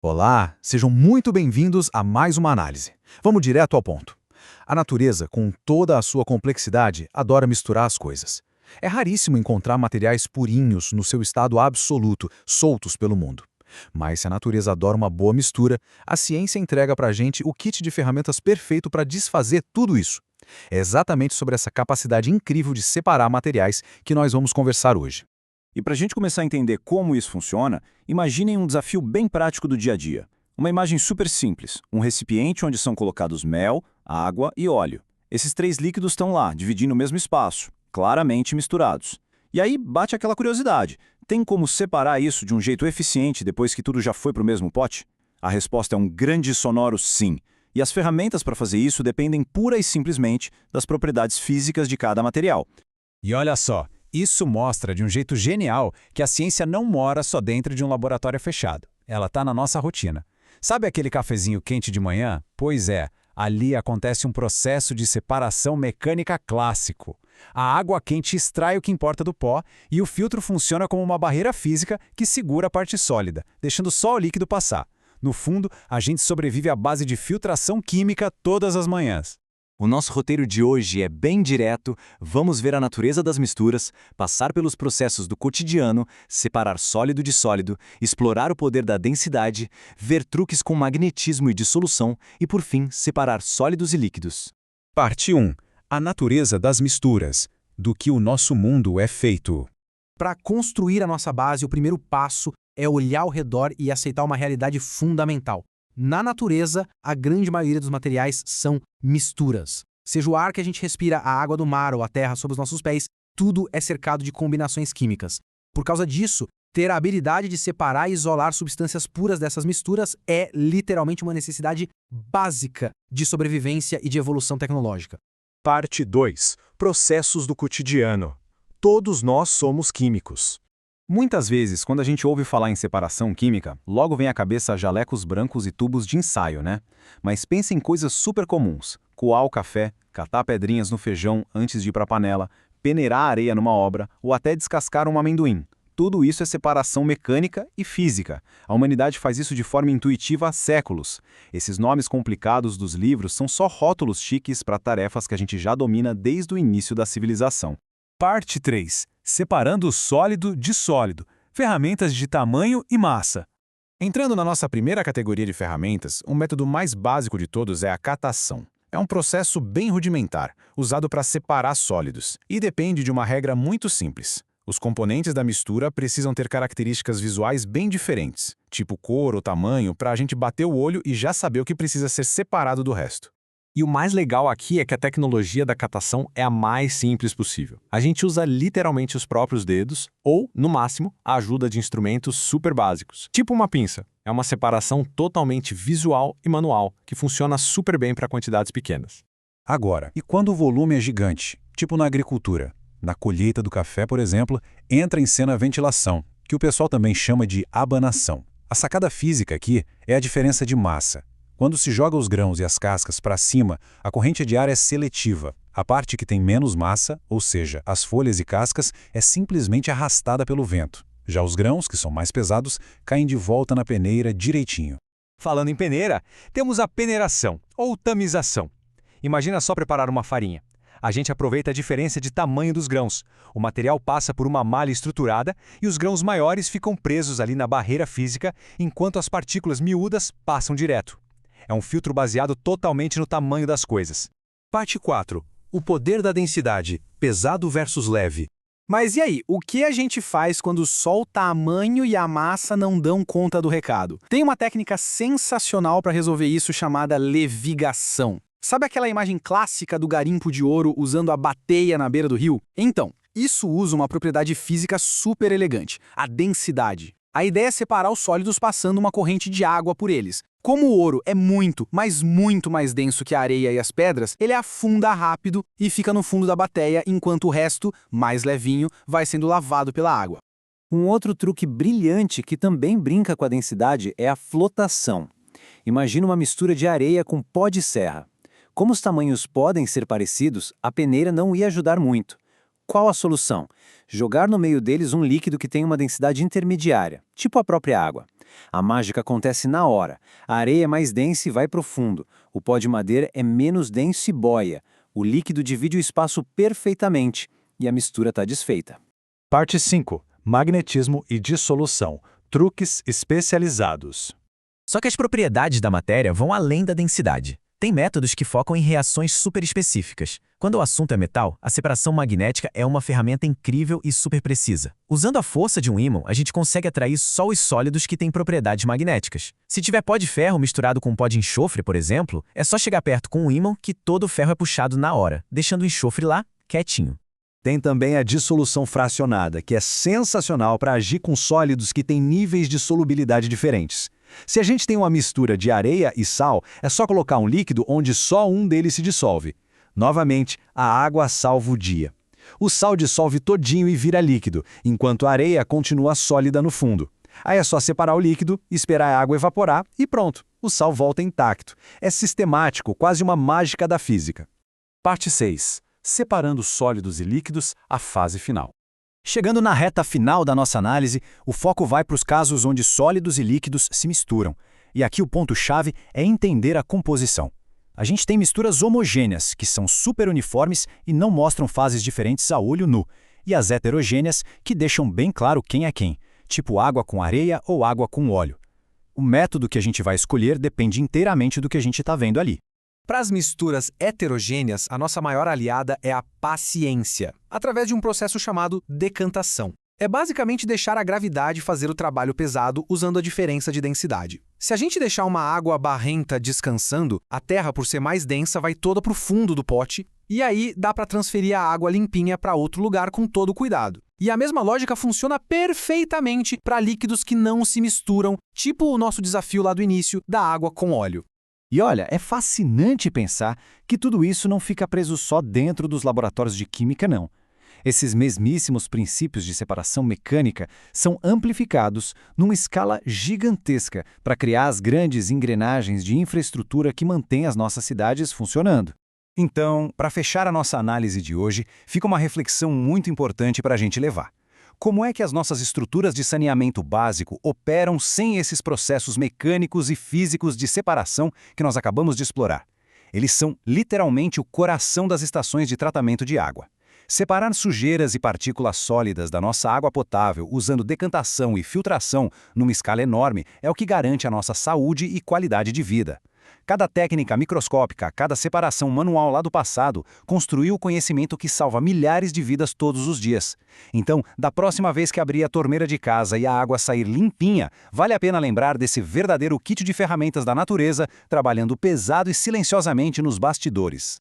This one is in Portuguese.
Olá, sejam muito bem-vindos a mais uma análise. Vamos direto ao ponto. A natureza, com toda a sua complexidade, adora misturar as coisas. É raríssimo encontrar materiais purinhos no seu estado absoluto, soltos pelo mundo. Mas se a natureza adora uma boa mistura, a ciência entrega pra gente o kit de ferramentas perfeito para desfazer tudo isso. É exatamente sobre essa capacidade incrível de separar materiais que nós vamos conversar hoje. E para a gente começar a entender como isso funciona, imaginem um desafio bem prático do dia a dia. Uma imagem super simples, um recipiente onde são colocados mel, água e óleo. Esses três líquidos estão lá, dividindo o mesmo espaço, claramente misturados. E aí bate aquela curiosidade, tem como separar isso de um jeito eficiente depois que tudo já foi para o mesmo pote? A resposta é um grande e sonoro sim. E as ferramentas para fazer isso dependem pura e simplesmente das propriedades físicas de cada material. E olha só, isso mostra de um jeito genial que a ciência não mora só dentro de um laboratório fechado. Ela está na nossa rotina. Sabe aquele cafezinho quente de manhã? Pois é, ali acontece um processo de separação mecânica clássico. A água quente extrai o que importa do pó e o filtro funciona como uma barreira física que segura a parte sólida, deixando só o líquido passar. No fundo, a gente sobrevive à base de filtração química todas as manhãs. O nosso roteiro de hoje é bem direto, vamos ver a natureza das misturas, passar pelos processos do cotidiano, separar sólido de sólido, explorar o poder da densidade, ver truques com magnetismo e dissolução e, por fim, separar sólidos e líquidos. Parte 1. A natureza das misturas. Do que o nosso mundo é feito. Para construir a nossa base, o primeiro passo é olhar ao redor e aceitar uma realidade fundamental. Na natureza, a grande maioria dos materiais são misturas. Seja o ar que a gente respira, a água do mar ou a terra sob os nossos pés, tudo é cercado de combinações químicas. Por causa disso, ter a habilidade de separar e isolar substâncias puras dessas misturas é literalmente uma necessidade básica de sobrevivência e de evolução tecnológica. Parte 2. Processos do cotidiano. Todos nós somos químicos. Muitas vezes, quando a gente ouve falar em separação química, logo vem à cabeça jalecos brancos e tubos de ensaio, né? Mas pense em coisas super comuns. Coar o café, catar pedrinhas no feijão antes de ir para a panela, peneirar a areia numa obra ou até descascar um amendoim. Tudo isso é separação mecânica e física. A humanidade faz isso de forma intuitiva há séculos. Esses nomes complicados dos livros são só rótulos chiques para tarefas que a gente já domina desde o início da civilização. Parte 3. Separando sólido de sólido. Ferramentas de tamanho e massa. Entrando na nossa primeira categoria de ferramentas, o método mais básico de todos é a catação. É um processo bem rudimentar, usado para separar sólidos, e depende de uma regra muito simples. Os componentes da mistura precisam ter características visuais bem diferentes, tipo cor ou tamanho, para a gente bater o olho e já saber o que precisa ser separado do resto. E o mais legal aqui é que a tecnologia da catação é a mais simples possível. A gente usa literalmente os próprios dedos ou, no máximo, a ajuda de instrumentos super básicos, tipo uma pinça. É uma separação totalmente visual e manual, que funciona super bem para quantidades pequenas. Agora, e quando o volume é gigante, tipo na agricultura? Na colheita do café, por exemplo, entra em cena a ventilação, que o pessoal também chama de abanação. A sacada física aqui é a diferença de massa. Quando se joga os grãos e as cascas para cima, a corrente de ar é seletiva. A parte que tem menos massa, ou seja, as folhas e cascas, é simplesmente arrastada pelo vento. Já os grãos, que são mais pesados, caem de volta na peneira direitinho. Falando em peneira, temos a peneiração, ou tamização. Imagina só preparar uma farinha. A gente aproveita a diferença de tamanho dos grãos. O material passa por uma malha estruturada e os grãos maiores ficam presos ali na barreira física, enquanto as partículas miúdas passam direto. É um filtro baseado totalmente no tamanho das coisas. Parte 4. O poder da densidade, pesado versus leve. Mas e aí, o que a gente faz quando só o tamanho e a massa não dão conta do recado? Tem uma técnica sensacional para resolver isso chamada levigação. Sabe aquela imagem clássica do garimpo de ouro usando a bateia na beira do rio? Então, isso usa uma propriedade física super elegante, a densidade. A ideia é separar os sólidos passando uma corrente de água por eles. Como o ouro é muito, mas muito mais denso que a areia e as pedras, ele afunda rápido e fica no fundo da bateia, enquanto o resto, mais levinho, vai sendo lavado pela água. Um outro truque brilhante que também brinca com a densidade é a flotação. Imagina uma mistura de areia com pó de serra. Como os tamanhos podem ser parecidos, a peneira não ia ajudar muito. Qual a solução? Jogar no meio deles um líquido que tem uma densidade intermediária, tipo a própria água. A mágica acontece na hora. A areia é mais densa e vai para o fundo. O pó de madeira é menos denso e boia. O líquido divide o espaço perfeitamente e a mistura está desfeita. Parte 5. Magnetismo e dissolução. Truques especializados. Só que as propriedades da matéria vão além da densidade. Tem métodos que focam em reações super específicas. Quando o assunto é metal, a separação magnética é uma ferramenta incrível e super precisa. Usando a força de um ímã, a gente consegue atrair só os sólidos que têm propriedades magnéticas. Se tiver pó de ferro misturado com pó de enxofre, por exemplo, é só chegar perto com um ímã que todo o ferro é puxado na hora, deixando o enxofre lá, quietinho. Tem também a dissolução fracionada, que é sensacional para agir com sólidos que têm níveis de solubilidade diferentes. Se a gente tem uma mistura de areia e sal, é só colocar um líquido onde só um deles se dissolve. Novamente, a água salva o dia. O sal dissolve todinho e vira líquido, enquanto a areia continua sólida no fundo. Aí é só separar o líquido, esperar a água evaporar e pronto, o sal volta intacto. É sistemático, quase uma mágica da física. Parte 6. Separando sólidos e líquidos, a fase final. Chegando na reta final da nossa análise, o foco vai para os casos onde sólidos e líquidos se misturam. E aqui o ponto-chave é entender a composição. A gente tem misturas homogêneas, que são super uniformes e não mostram fases diferentes a olho nu, e as heterogêneas, que deixam bem claro quem é quem, tipo água com areia ou água com óleo. O método que a gente vai escolher depende inteiramente do que a gente está vendo ali. Para as misturas heterogêneas, a nossa maior aliada é a paciência, através de um processo chamado decantação. É basicamente deixar a gravidade fazer o trabalho pesado usando a diferença de densidade. Se a gente deixar uma água barrenta descansando, a terra, por ser mais densa, vai toda para o fundo do pote, e aí dá para transferir a água limpinha para outro lugar com todo o cuidado. E a mesma lógica funciona perfeitamente para líquidos que não se misturam, tipo o nosso desafio lá do início da água com óleo. E olha, é fascinante pensar que tudo isso não fica preso só dentro dos laboratórios de química, não. Esses mesmíssimos princípios de separação mecânica são amplificados numa escala gigantesca para criar as grandes engrenagens de infraestrutura que mantêm as nossas cidades funcionando. Então, para fechar a nossa análise de hoje, fica uma reflexão muito importante para a gente levar. Como é que as nossas estruturas de saneamento básico operam sem esses processos mecânicos e físicos de separação que nós acabamos de explorar? Eles são literalmente o coração das estações de tratamento de água. Separar sujeiras e partículas sólidas da nossa água potável usando decantação e filtração numa escala enorme é o que garante a nossa saúde e qualidade de vida. Cada técnica microscópica, cada separação manual lá do passado, construiu o conhecimento que salva milhares de vidas todos os dias. Então, da próxima vez que abrir a torneira de casa e a água sair limpinha, vale a pena lembrar desse verdadeiro kit de ferramentas da natureza, trabalhando pesado e silenciosamente nos bastidores.